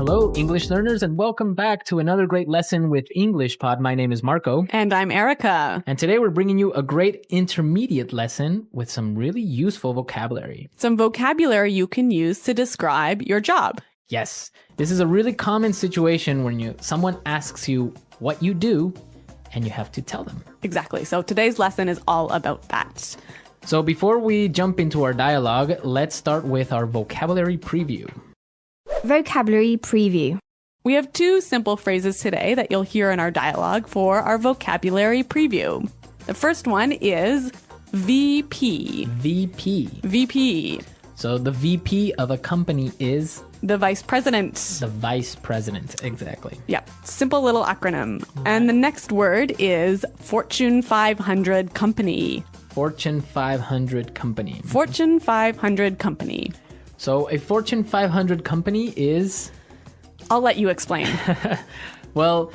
Hello, English learners, and welcome back to another great lesson with English Pod. My name is Marco. And I'm Erica. And today we're bringing you a great intermediate lesson with some really useful vocabulary. Some vocabulary you can use to describe your job. Yes, this is a really common situation when someone asks you what you do, and you have to tell them. Exactly. So today's lesson is all about that. So before we jump into our dialogue, let's start with our vocabulary preview. Vocabulary preview. We have two simple phrases today that you'll hear in our dialogue for our vocabulary preview. The first one is VP. VP. VP. So the VP of a company is? The vice president. The vice president, exactly. Yeah, simple little acronym. And the next word is Fortune 500 company. Fortune 500 company. Fortune 500 company. So a Fortune 500 company is? I'll let you explain. Well,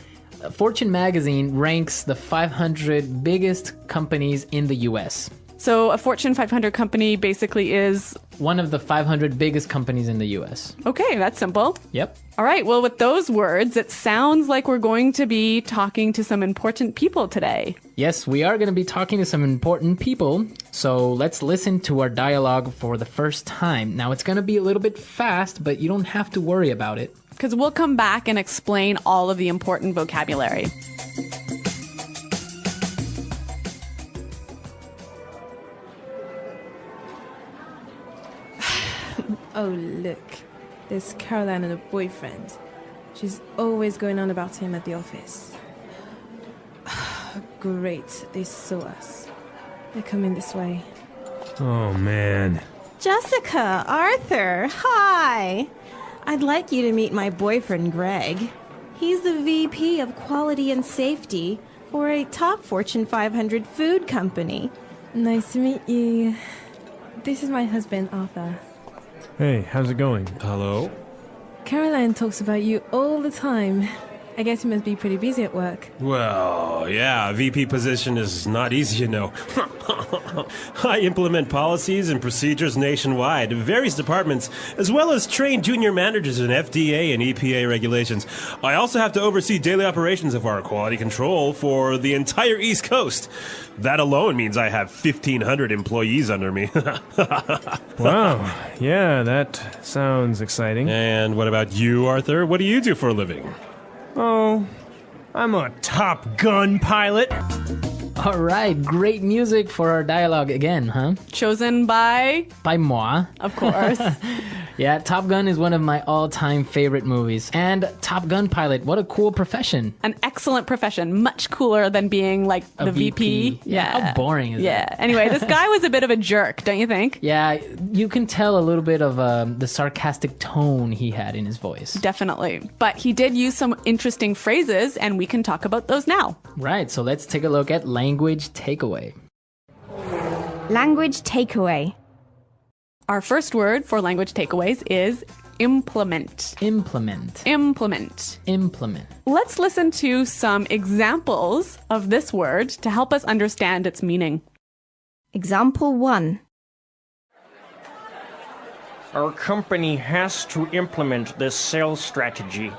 Fortune magazine ranks the 500 biggest companies in the US. So a Fortune 500 company basically is? One of the 500 biggest companies in the US. Okay, that's simple. Yep. All right, well, with those words, it sounds like we're going to be talking to some important people today. Yes, we are going to be talking to some important people. So let's listen to our dialogue for the first time. Now, it's going to be a little bit fast, but you don't have to worry about it. Because we'll come back and explain all of the important vocabulary. Oh, look. There's Caroline and her boyfriend. She's always going on about him at the office. Great, they saw us. They're coming this way. Oh, man. Jessica, Arthur, hi. I'd like you to meet my boyfriend, Greg. He's the VP of Quality and Safety for a top Fortune 500 food company. Nice to meet you. This is my husband, Arthur. Hey, how's it going? Hello? Caroline talks about you all the time. I guess you must be pretty busy at work. Well, yeah, VP position is not easy, you know. I implement policies and procedures nationwide in various departments, as well as train junior managers in FDA and EPA regulations. I also have to oversee daily operations of our quality control for the entire East Coast. That alone means I have 1,500 employees under me. Wow, yeah, that sounds exciting. And what about you, Arthur? What do you do for a living? Oh, I'm a Top Gun pilot. All right, great music for our dialogue again, huh? Chosen by? By moi. Of course. Yeah, Top Gun is one of my all-time favorite movies. And Top Gun pilot, what a cool profession. An excellent profession. Much cooler than being like A the VP. Yeah. How boring is that? Anyway, this guy was a bit of a jerk, don't you think? Yeah, you can tell a little bit of the sarcastic tone he had in his voice. Definitely. But he did use some interesting phrases, and we can talk about those now. Right, so let's take a look at language takeaway. Language takeaway. Our first word for language takeaways is implement. Implement. Implement. Implement. Let's listen to some examples of this word to help us understand its meaning. Example 1. Our company has to implement this sales strategy.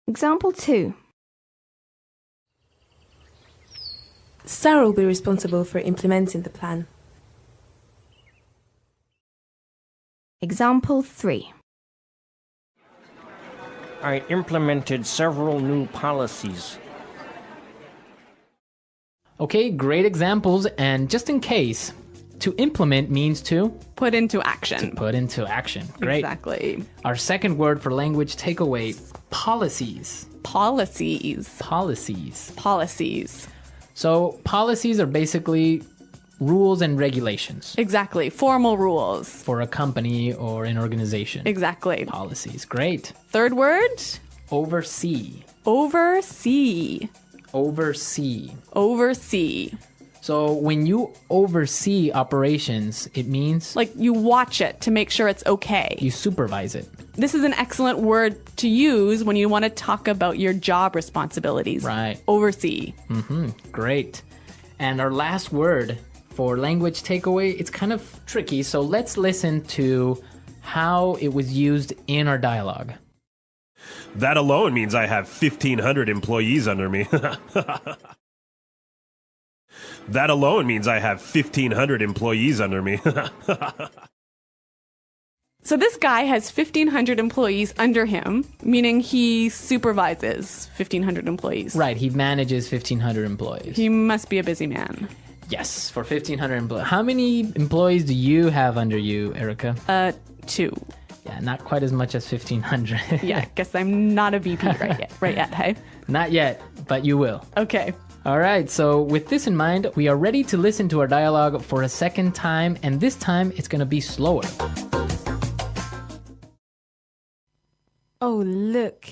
Example 2. Sarah will be responsible for implementing the plan. Example 3. I implemented several new policies. Okay, great examples. And just in case, to implement means to? Put into action. Put into action. Great. Exactly. Our second word for language takeaway, policies. Policies. Policies. Policies. So policies are basically rules and regulations. Exactly. Formal rules. For a company or an organization. Exactly. Policies. Great. Third word? Oversee. Oversee. Oversee. Oversee. So when you oversee operations, it means? Like you watch it to make sure it's okay. You supervise it. This is an excellent word to use when you want to talk about your job responsibilities. Right. Oversee. Great. And our last word for language takeaway, it's kind of tricky. So let's listen to how it was used in our dialogue. That alone means I have 1,500 employees under me. That alone means I have 1,500 employees under me. So this guy has 1,500 employees under him, meaning he supervises 1,500 employees. Right, he manages 1,500 employees. He must be a busy man. Yes, for 1,500 employees. How many employees do you have under you, Erica? 2. Yeah, not quite as much as 1,500. Yeah, guess I'm not a VP right yet, hey? Not yet, but you will. Okay. All right, so with this in mind, we are ready to listen to our dialogue for a second time, and this time it's going to be slower. Oh, look,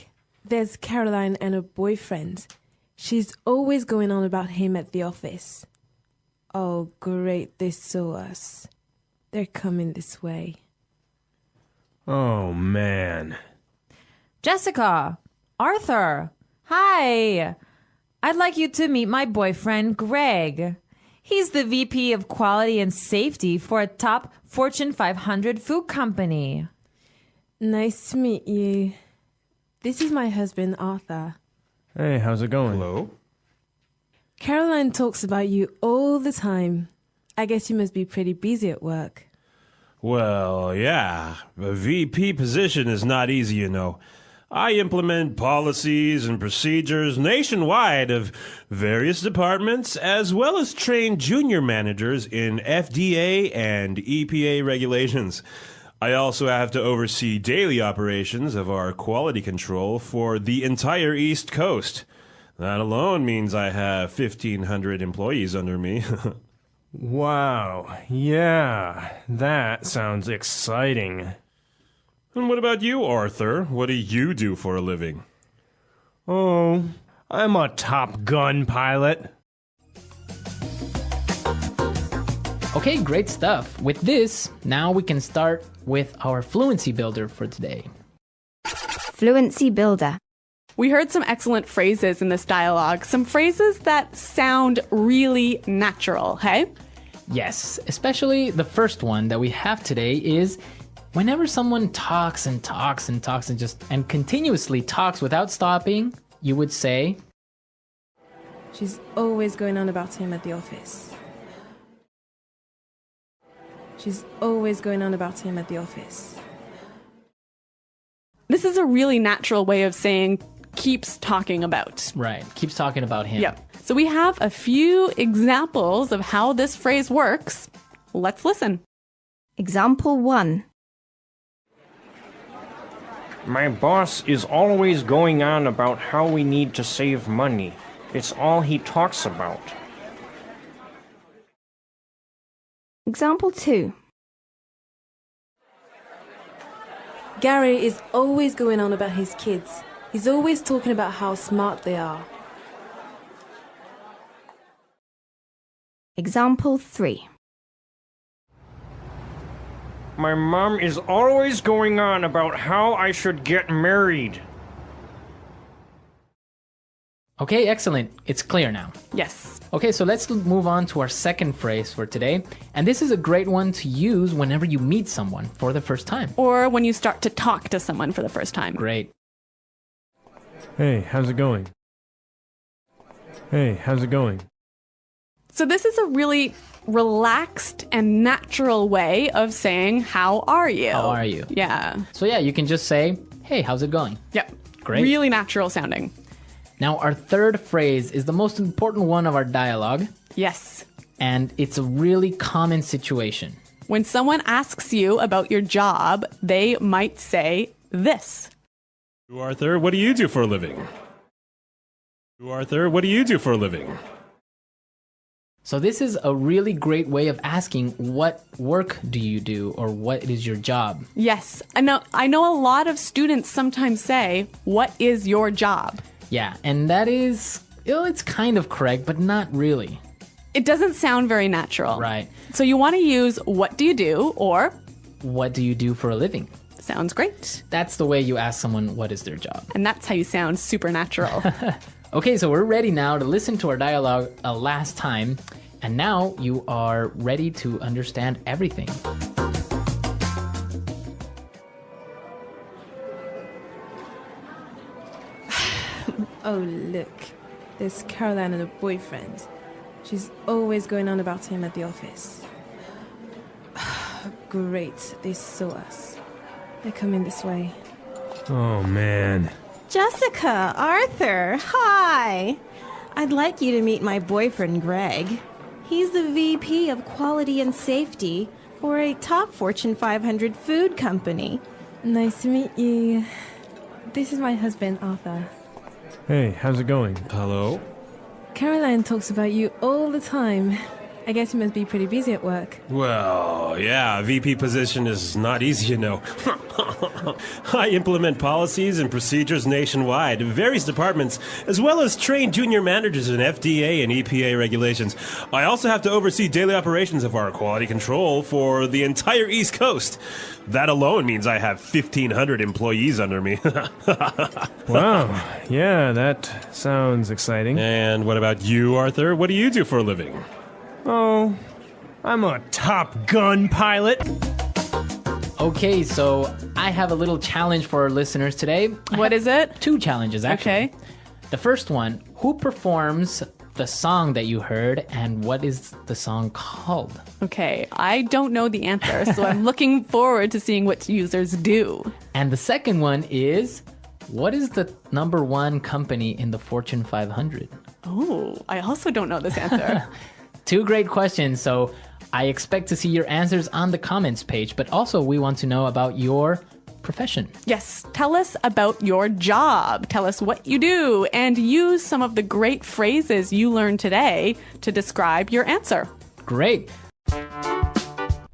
there's Caroline and her boyfriend. She's always going on about him at the office. Oh, great, they saw us. They're coming this way. Oh, man. Jessica! Arthur! Hi! I'd like you to meet my boyfriend, Greg. He's the VP of Quality and Safety for a top Fortune 500 food company. Nice to meet you. This is my husband, Arthur. Hey, how's it going? Hello? Caroline talks about you all the time. I guess you must be pretty busy at work. Well, yeah. A VP position is not easy, you know. I implement policies and procedures nationwide of various departments, as well as train junior managers in FDA and EPA regulations. I also have to oversee daily operations of our quality control for the entire East Coast. That alone means I have 1,500 employees under me. Wow, yeah, that sounds exciting. And what about you, Arthur? What do you do for a living? Oh, I'm a Top Gun pilot. Okay, great stuff. With this, now we can start with our fluency builder for today. Fluency builder. We heard some excellent phrases in this dialogue, some phrases that sound really natural, hey? Yes, especially the first one that we have today is whenever someone talks and talks and talks and continuously talks without stopping, you would say, She's always going on about him at the office. She's always going on about him at the office. This is a really natural way of saying keeps talking about. right, keeps talking about him. Yep. So we have a few examples of how this phrase works. Let's listen. Example 1. My boss is always going on about how we need to save money. It's all he talks about. Example 2. Gary is always going on about his kids. He's always talking about how smart they are. Example 3. My mom is always going on about how I should get married. Okay, excellent. It's clear now. Yes. Okay, so let's move on to our second phrase for today. And this is a great one to use whenever you meet someone for the first time. Or when you start to talk to someone for the first time. Great. Hey, how's it going? Hey, how's it going? So this is a really relaxed and natural way of saying, how are you? How are you? Yeah. So yeah, you can just say, hey, how's it going? Yep. Great. Really natural sounding. Now, our third phrase is the most important one of our dialogue, Yes. and it's a really common situation. When someone asks you about your job, they might say this. Arthur, what do you do for a living? Arthur, what do you do for a living? So this is a really great way of asking what work do you do or what is your job? Yes. I know a lot of students sometimes say, what is your job? Yeah, and that is, it's kind of correct, but not really. It doesn't sound very natural. Right. So you want to use what do you do or What do you do for a living? sounds great. That's the way you ask someone what is their job. And that's how you sound supernatural. Okay, so we're ready now to listen to our dialogue a last time. And now you are ready to understand everything. Oh, look, there's Caroline and her boyfriend. She's always going on about him at the office. Great, they saw us. They're coming this way. Oh, man. Jessica, Arthur, hi. I'd like you to meet my boyfriend, Greg. He's the VP of Quality and Safety for a top Fortune 500 food company. Nice to meet you. This is my husband, Arthur. Hey, how's it going? Hello? Caroline talks about you all the time. I guess you must be pretty busy at work. Well, yeah, VP position is not easy, you know. I implement policies and procedures nationwide in various departments, as well as train junior managers in FDA and EPA regulations. I also have to oversee daily operations of our quality control for the entire East Coast. That alone means I have 1,500 employees under me. Wow, yeah, that sounds exciting. And what about you, Arthur? What do you do for a living? Oh, I'm a Top Gun pilot. Okay, so I have a little challenge for our listeners today. What is it? 2 challenges, actually. Okay. The first one, who performs the song that you heard, and what is the song called? Okay, I don't know the answer, so I'm looking forward to seeing what users do. And the second one is, what is the number 1 company in the Fortune 500? Oh, I also don't know this answer. 2 great questions, so I expect to see your answers on the comments page, but also we want to know about your profession. Yes, tell us about your job. Tell us what you do, and use some of the great phrases you learned today to describe your answer. Great.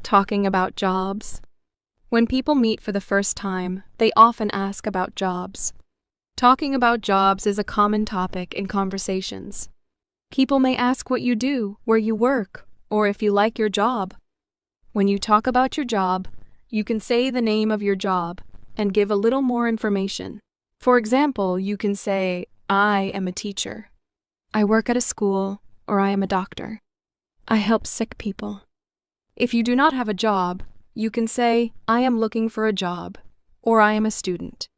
Talking about jobs. When people meet for the first time, they often ask about jobs. Talking about jobs is a common topic in conversations. People may ask what you do, where you work, or if you like your job. When you talk about your job, you can say the name of your job and give a little more information. For example, you can say, I am a teacher. I work at a school, or I am a doctor. I help sick people. If you do not have a job, you can say, I am looking for a job, or I am a student.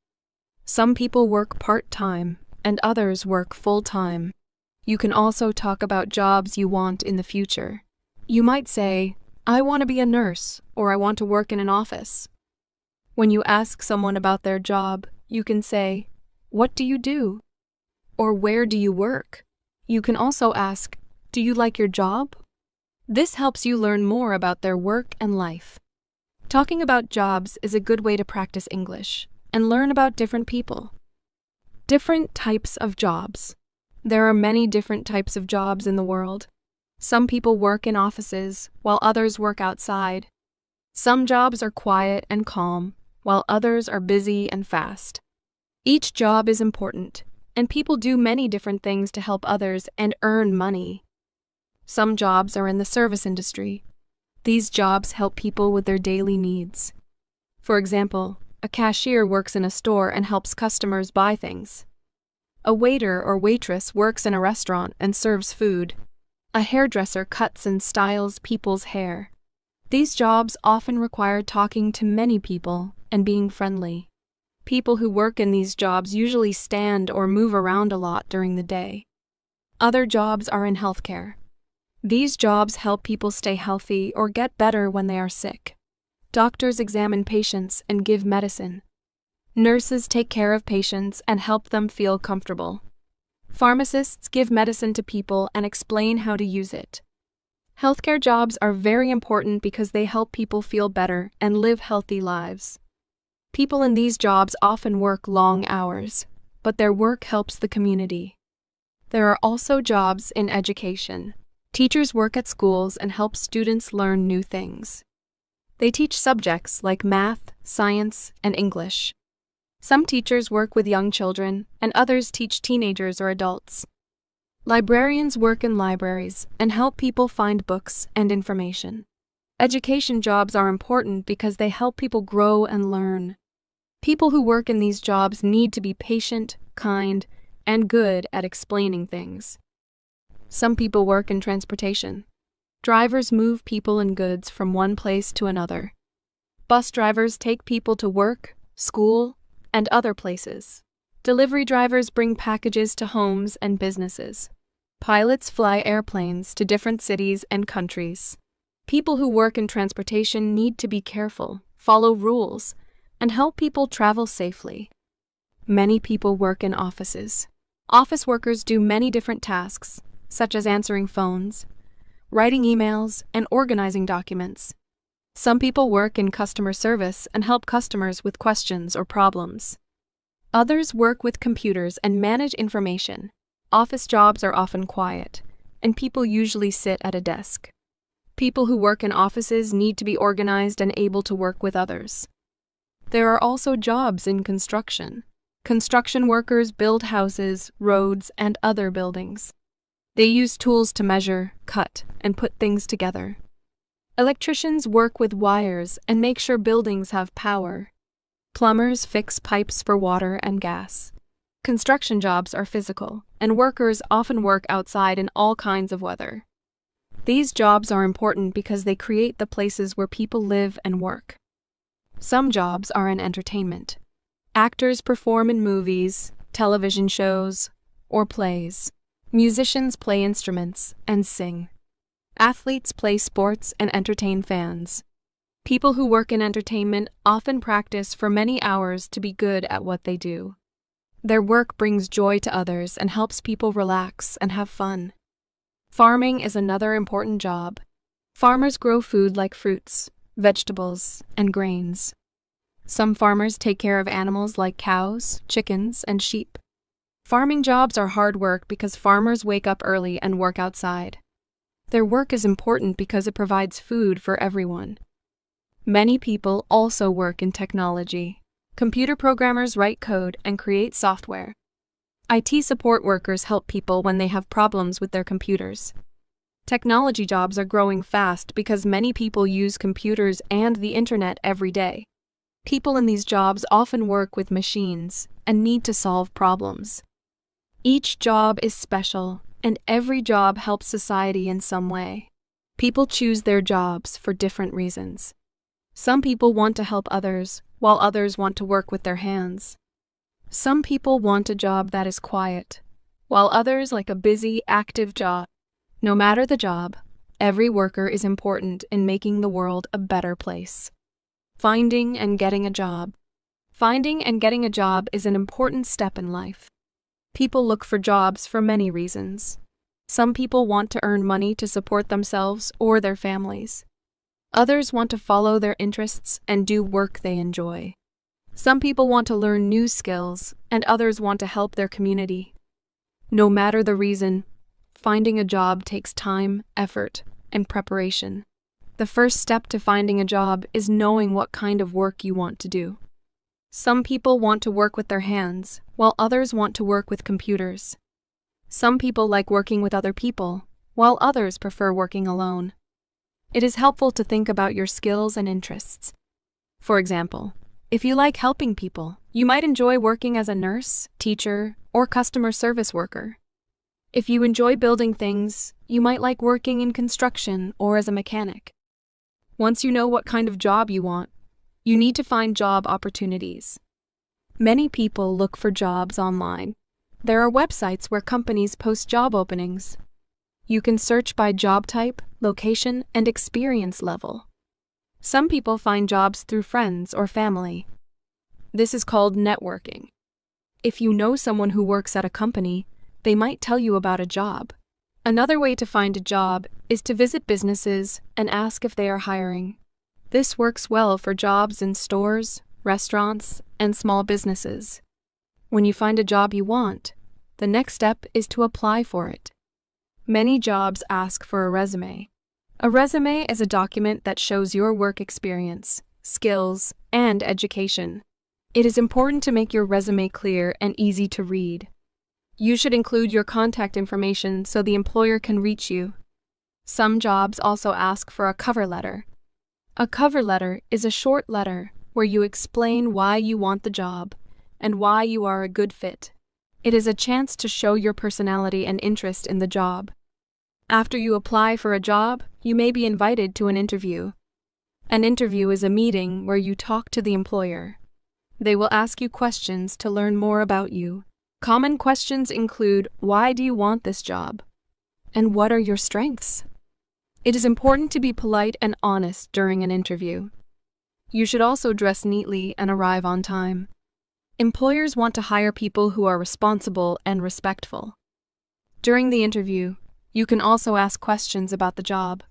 Some people work part-time, and others work full-time. You can also talk about jobs you want in the future. You might say, I want to be a nurse, or I want to work in an office. When you ask someone about their job, you can say, what do you do? Or where do you work? You can also ask, do you like your job? This helps you learn more about their work and life. Talking about jobs is a good way to practice English and learn about different people. Different types of jobs. There are many different types of jobs in the world. Some people work in offices, while others work outside. Some jobs are quiet and calm, while others are busy and fast. Each job is important, and people do many different things to help others and earn money. Some jobs are in the service industry. These jobs help people with their daily needs. For example, a cashier works in a store and helps customers buy things. A waiter or waitress works in a restaurant and serves food. A hairdresser cuts and styles people's hair. These jobs often require talking to many people and being friendly. People who work in these jobs usually stand or move around a lot during the day. Other jobs are in healthcare. These jobs help people stay healthy or get better when they are sick. Doctors examine patients and give medicine. Nurses take care of patients and help them feel comfortable. Pharmacists give medicine to people and explain how to use it. Healthcare jobs are very important because they help people feel better and live healthy lives. People in these jobs often work long hours, but their work helps the community. There are also jobs in education. Teachers work at schools and help students learn new things. They teach subjects like math, science, and English. Some teachers work with young children, and others teach teenagers or adults. Librarians work in libraries and help people find books and information. Education jobs are important because they help people grow and learn. People who work in these jobs need to be patient, kind, and good at explaining things. Some people work in transportation. Drivers move people and goods from one place to another. Bus drivers take people to work, school, and other places. Delivery drivers bring packages to homes and businesses. Pilots fly airplanes to different cities and countries. People who work in transportation need to be careful, follow rules, and help people travel safely. Many people work in offices. Office workers do many different tasks, such as answering phones, writing emails, and organizing documents. Some people work in customer service and help customers with questions or problems. Others work with computers and manage information. Office jobs are often quiet, and people usually sit at a desk. People who work in offices need to be organized and able to work with others. There are also jobs in construction. Construction workers build houses, roads, and other buildings. They use tools to measure, cut, and put things together. Electricians work with wires and make sure buildings have power. Plumbers fix pipes for water and gas. Construction jobs are physical, and workers often work outside in all kinds of weather. These jobs are important because they create the places where people live and work. Some jobs are in entertainment. Actors perform in movies, television shows, or plays. Musicians play instruments and sing. Athletes play sports and entertain fans. People who work in entertainment often practice for many hours to be good at what they do. Their work brings joy to others and helps people relax and have fun. Farming is another important job. Farmers grow food like fruits, vegetables, and grains. Some farmers take care of animals like cows, chickens, and sheep. Farming jobs are hard work because farmers wake up early and work outside. Their work is important because it provides food for everyone. Many people also work in technology. Computer programmers write code and create software. IT support workers help people when they have problems with their computers. Technology jobs are growing fast because many people use computers and the internet every day. People in these jobs often work with machines and need to solve problems. Each job is special, and every job helps society in some way. People choose their jobs for different reasons. Some people want to help others, while others want to work with their hands. Some people want a job that is quiet, while others like a busy, active job. No matter the job, every worker is important in making the world a better place. Finding and getting a job. Finding and getting a job is an important step in life. People look for jobs for many reasons. Some people want to earn money to support themselves or their families. Others want to follow their interests and do work they enjoy. Some people want to learn new skills, and others want to help their community. No matter the reason, finding a job takes time, effort, and preparation. The first step to finding a job is knowing what kind of work you want to do. Some people want to work with their hands, while others want to work with computers. Some people like working with other people, while others prefer working alone. It is helpful to think about your skills and interests. For example, if you like helping people, you might enjoy working as a nurse, teacher, or customer service worker. If you enjoy building things, you might like working in construction or as a mechanic. Once you know what kind of job you want, you need to find job opportunities. Many people look for jobs online. There are websites where companies post job openings. You can search by job type, location, and experience level. Some people find jobs through friends or family. This is called networking. If you know someone who works at a company, they might tell you about a job. Another way to find a job is to visit businesses and ask if they are hiring. This works well for jobs in stores, restaurants, and small businesses. When you find a job you want, the next step is to apply for it. Many jobs ask for a resume. A resume is a document that shows your work experience, skills, and education. It is important to make your resume clear and easy to read. You should include your contact information so the employer can reach you. Some jobs also ask for a cover letter. A cover letter is a short letter where you explain why you want the job and why you are a good fit. It is a chance to show your personality and interest in the job. After you apply for a job, you may be invited to an interview. An interview is a meeting where you talk to the employer. They will ask you questions to learn more about you. Common questions include, why do you want this job? And what are your strengths? It is important to be polite and honest during an interview. You should also dress neatly and arrive on time. Employers want to hire people who are responsible and respectful. During the interview, you can also ask questions about the job.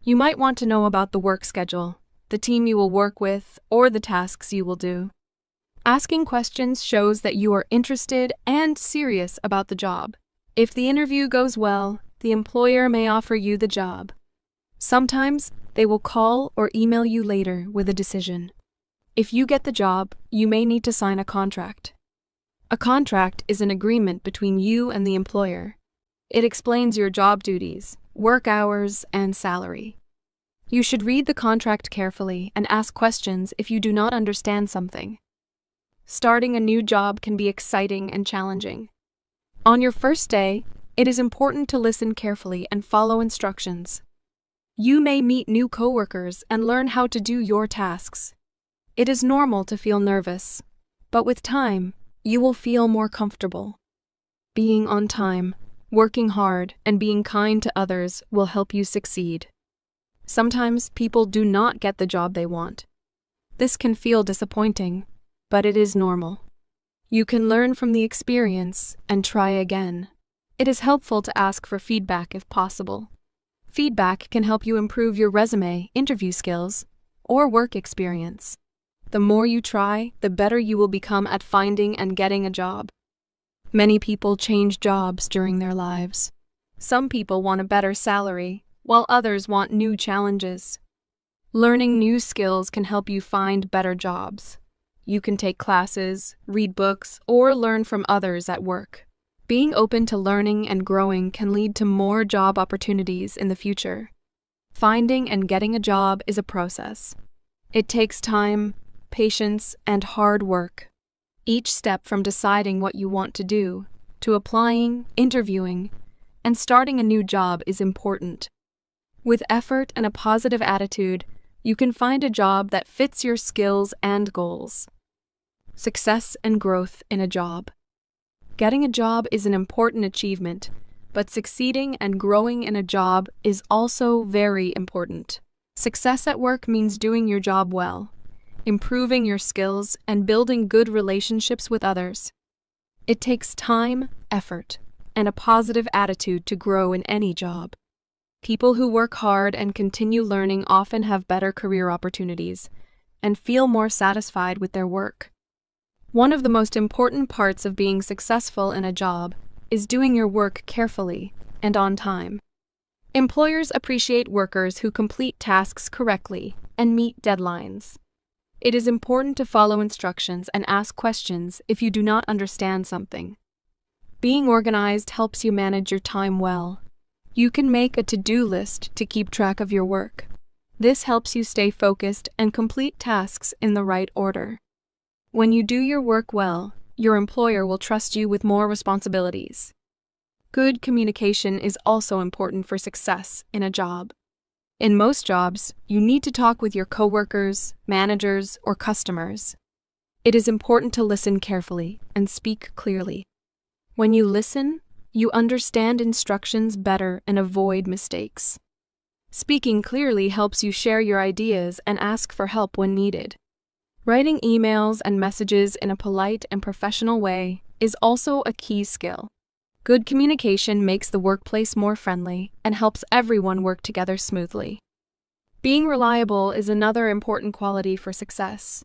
You might want to know about the work schedule, the team you will work with, or the tasks you will do. Asking questions shows that you are interested and serious about the job. If the interview goes well, the employer may offer you the job. Sometimes they will call or email you later with a decision. If you get the job, you may need to sign a contract. A contract is an agreement between you and the employer. It explains your job duties, work hours, and salary. You should read the contract carefully and ask questions if you do not understand something. Starting a new job can be exciting and challenging. On your first day, it is important to listen carefully and follow instructions. You may meet new coworkers and learn how to do your tasks. It is normal to feel nervous, but with time, you will feel more comfortable. Being on time, working hard, and being kind to others will help you succeed. Sometimes people do not get the job they want. This can feel disappointing, but it is normal. You can learn from the experience and try again. It is helpful to ask for feedback if possible. Feedback can help you improve your resume, interview skills, or work experience. The more you try, the better you will become at finding and getting a job. Many people change jobs during their lives. Some people want a better salary, while others want new challenges. Learning new skills can help you find better jobs. You can take classes, read books, or learn from others at work. Being open to learning and growing can lead to more job opportunities in the future. Finding and getting a job is a process. It takes time, patience, and hard work. Each step from deciding what you want to do, to applying, interviewing, and starting a new job is important. With effort and a positive attitude, you can find a job that fits your skills and goals. Success and growth in a job. Getting a job is an important achievement, but succeeding and growing in a job is also very important. Success at work means doing your job well, improving your skills, and building good relationships with others. It takes time, effort, and a positive attitude to grow in any job. People who work hard and continue learning often have better career opportunities and feel more satisfied with their work. One of the most important parts of being successful in a job is doing your work carefully and on time. Employers appreciate workers who complete tasks correctly and meet deadlines. It is important to follow instructions and ask questions if you do not understand something. Being organized helps you manage your time well. You can make a to-do list to keep track of your work. This helps you stay focused and complete tasks in the right order. When you do your work well, your employer will trust you with more responsibilities. Good communication is also important for success in a job. In most jobs, you need to talk with your coworkers, managers, or customers. It is important to listen carefully and speak clearly. When you listen, you understand instructions better and avoid mistakes. Speaking clearly helps you share your ideas and ask for help when needed. Writing emails and messages in a polite and professional way is also a key skill. Good communication makes the workplace more friendly and helps everyone work together smoothly. Being reliable is another important quality for success.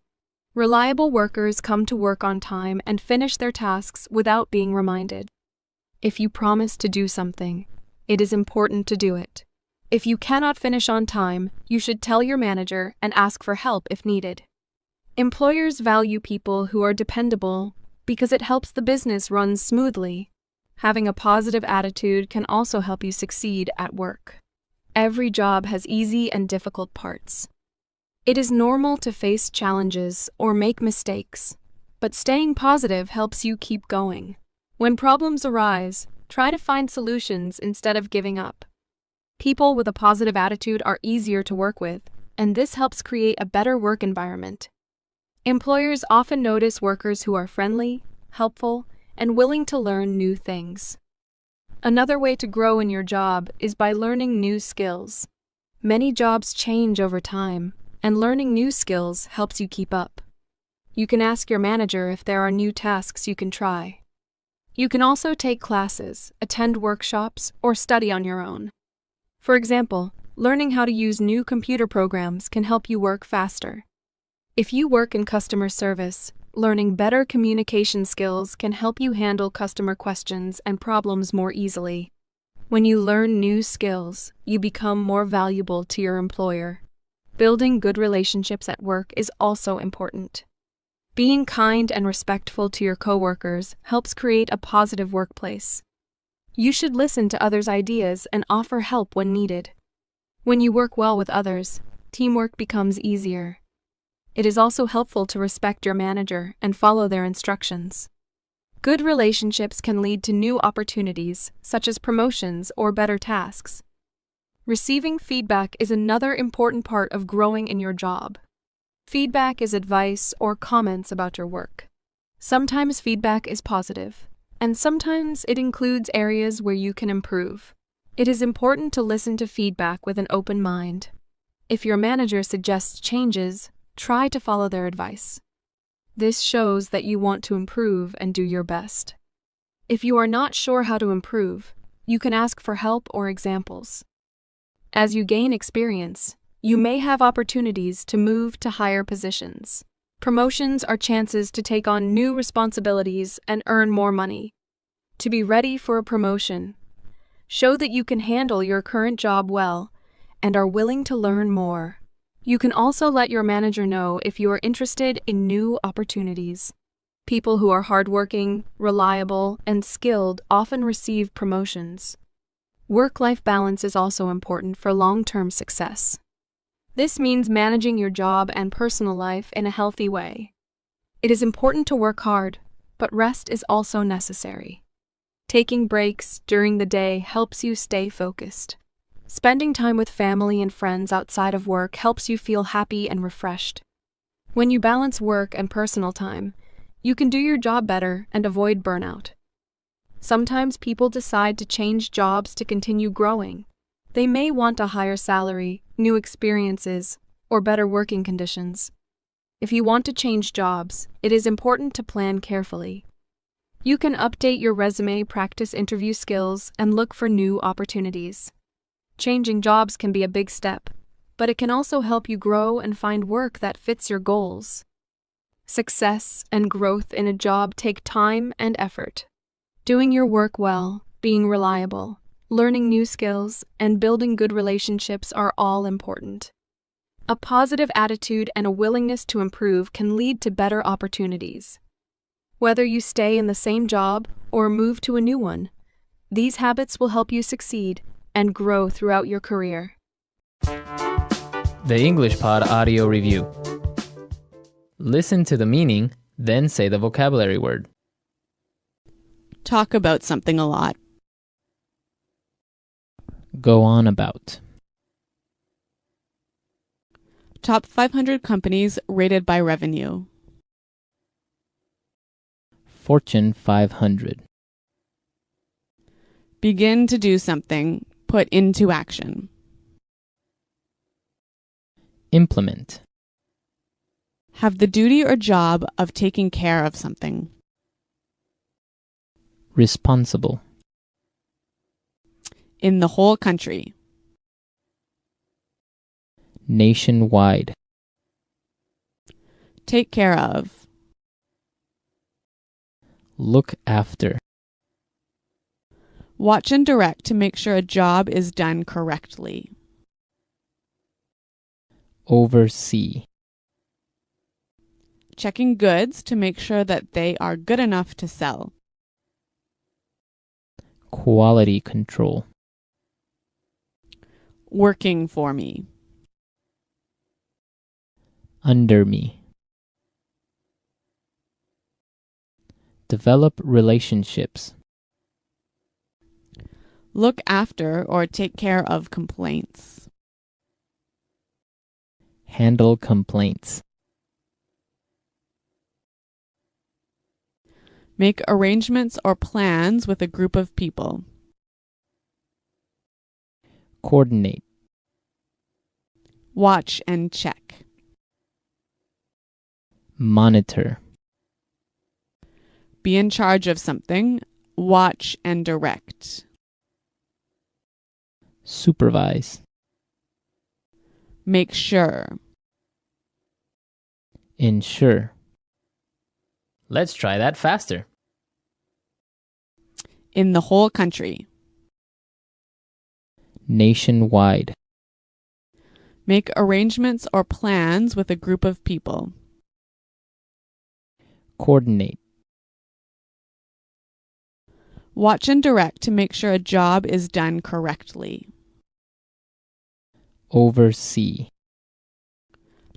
Reliable workers come to work on time and finish their tasks without being reminded. If you promise to do something, it is important to do it. If you cannot finish on time, you should tell your manager and ask for help if needed. Employers value people who are dependable because it helps the business run smoothly. Having a positive attitude can also help you succeed at work. Every job has easy and difficult parts. It is normal to face challenges or make mistakes, but staying positive helps you keep going. When problems arise, try to find solutions instead of giving up. People with a positive attitude are easier to work with, and this helps create a better work environment. Employers often notice workers who are friendly, helpful, and willing to learn new things. Another way to grow in your job is by learning new skills. Many jobs change over time, and learning new skills helps you keep up. You can ask your manager if there are new tasks you can try. You can also take classes, attend workshops, or study on your own. For example, learning how to use new computer programs can help you work faster. If you work in customer service, learning better communication skills can help you handle customer questions and problems more easily. When you learn new skills, you become more valuable to your employer. Building good relationships at work is also important. Being kind and respectful to your coworkers helps create a positive workplace. You should listen to others' ideas and offer help when needed. When you work well with others, teamwork becomes easier. It is also helpful to respect your manager and follow their instructions. Good relationships can lead to new opportunities, such as promotions or better tasks. Receiving feedback is another important part of growing in your job. Feedback is advice or comments about your work. Sometimes feedback is positive, and sometimes it includes areas where you can improve. It is important to listen to feedback with an open mind. If your manager suggests changes, try to follow their advice. This shows that you want to improve and do your best. If you are not sure how to improve, you can ask for help or examples. As you gain experience, you may have opportunities to move to higher positions. Promotions are chances to take on new responsibilities and earn more money. To be ready for a promotion, show that you can handle your current job well and are willing to learn more. You can also let your manager know if you are interested in new opportunities. People who are hardworking, reliable, and skilled often receive promotions. Work-life balance is also important for long-term success. This means managing your job and personal life in a healthy way. It is important to work hard, but rest is also necessary. Taking breaks during the day helps you stay focused. Spending time with family and friends outside of work helps you feel happy and refreshed. When you balance work and personal time, you can do your job better and avoid burnout. Sometimes people decide to change jobs to continue growing. They may want a higher salary, new experiences, or better working conditions. If you want to change jobs, it is important to plan carefully. You can update your resume, practice interview skills, and look for new opportunities. Changing jobs can be a big step, but it can also help you grow and find work that fits your goals. Success and growth in a job take time and effort. Doing your work well, being reliable, learning new skills, and building good relationships are all important. A positive attitude and a willingness to improve can lead to better opportunities. Whether you stay in the same job or move to a new one, these habits will help you succeed and grow throughout your career. The English Pod Audio Review. Listen to the meaning, then say the vocabulary word. Talk about something a lot. Go on about. Top 500 companies rated by revenue. Fortune 500. Begin to do something. Put into action. Implement. Have the duty or job of taking care of something. Responsible. In the whole country. Nationwide. Take care of. Look after. Watch and direct to make sure a job is done correctly. Oversee. Checking goods to make sure that they are good enough to sell. Quality control. Working for me. Under me. Develop relationships. Look after or take care of complaints. Handle complaints. Make arrangements or plans with a group of people. Coordinate. Watch and check. Monitor. Be in charge of something. Watch and direct. Supervise. Make sure. Ensure. Let's try that faster. In the whole country. Nationwide. Make arrangements or plans with a group of people. Coordinate. Watch and direct to make sure a job is done correctly. Oversee.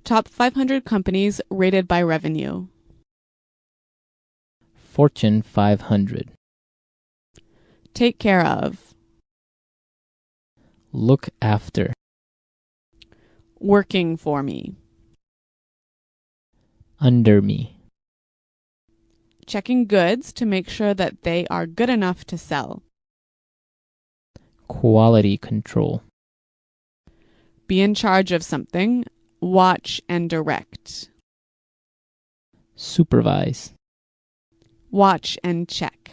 Top 500 companies rated by revenue. Fortune 500. Take care of. Look after. Working for me. Under me. Checking goods to make sure that they are good enough to sell. Quality control. Be in charge of something. Watch and direct. Supervise. Watch and check.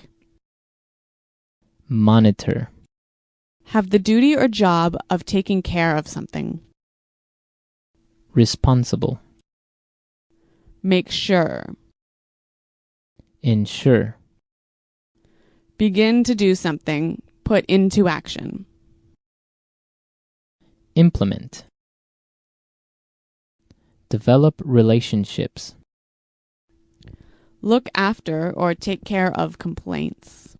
Monitor. Have the duty or job of taking care of something. Responsible. Make sure. Ensure. Begin to do something. Put into action. Implement. Develop relationships. Look after or take care of complaints.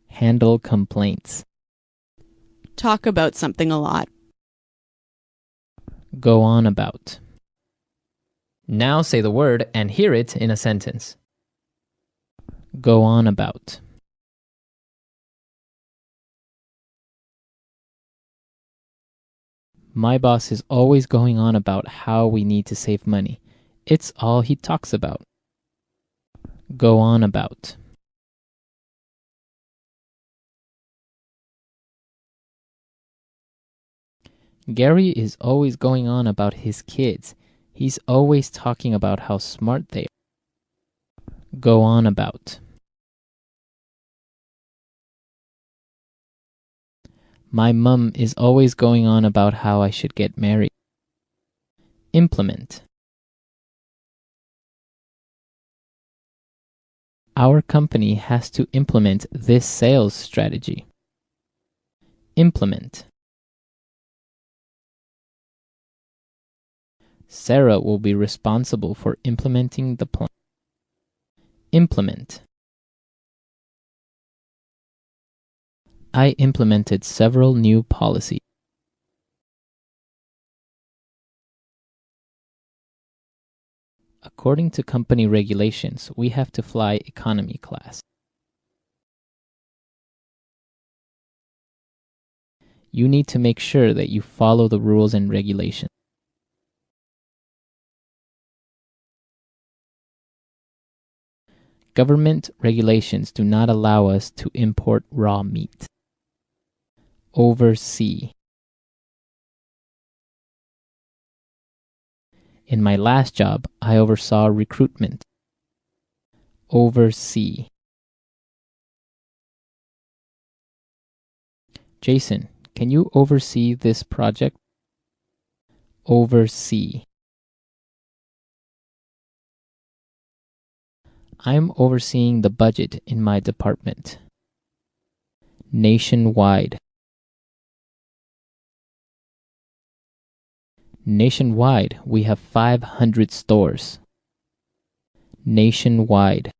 Handle complaints. Talk about something a lot. Go on about. Now say the word and hear it in a sentence. Go on about. My boss is always going on about how we need to save money. It's all he talks about. Go on about. Gary is always going on about his kids. He's always talking about how smart they are. Go on about. My mum is always going on about how I should get married. Implement. Our company has to implement this sales strategy. Implement. Sarah will be responsible for implementing the plan. Implement. I implemented several new policies. According to company regulations, we have to fly economy class. You need to make sure that you follow the rules and regulations. Government regulations do not allow us to import raw meat. Oversee. In my last job, I oversaw recruitment. Oversee. Jason, can you oversee this project? Oversee. I'm overseeing the budget in my department. Nationwide. Nationwide, we have 500 stores. Nationwide.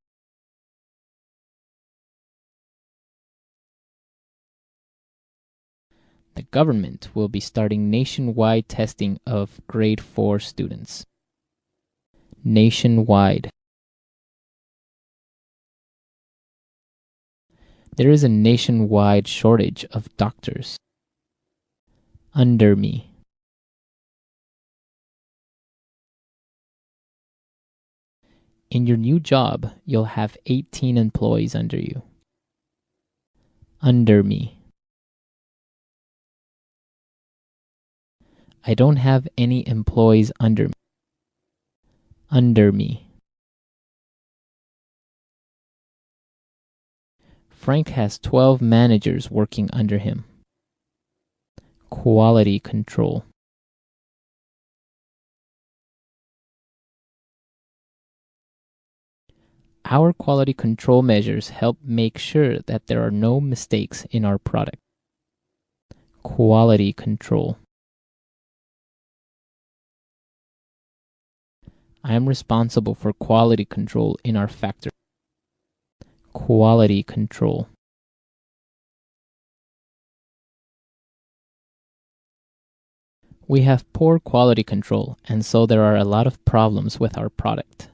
The government will be starting nationwide testing of grade 4 students. Nationwide. There is a nationwide shortage of doctors. Under me. In your new job, you'll have 18 employees under you. Under me. I don't have any employees under me. Under me. Frank has 12 managers working under him. Quality control. Our quality control measures help make sure that there are no mistakes in our product. Quality control. I am responsible for quality control in our factory. Quality control. We have poor quality control, and so there are a lot of problems with our product.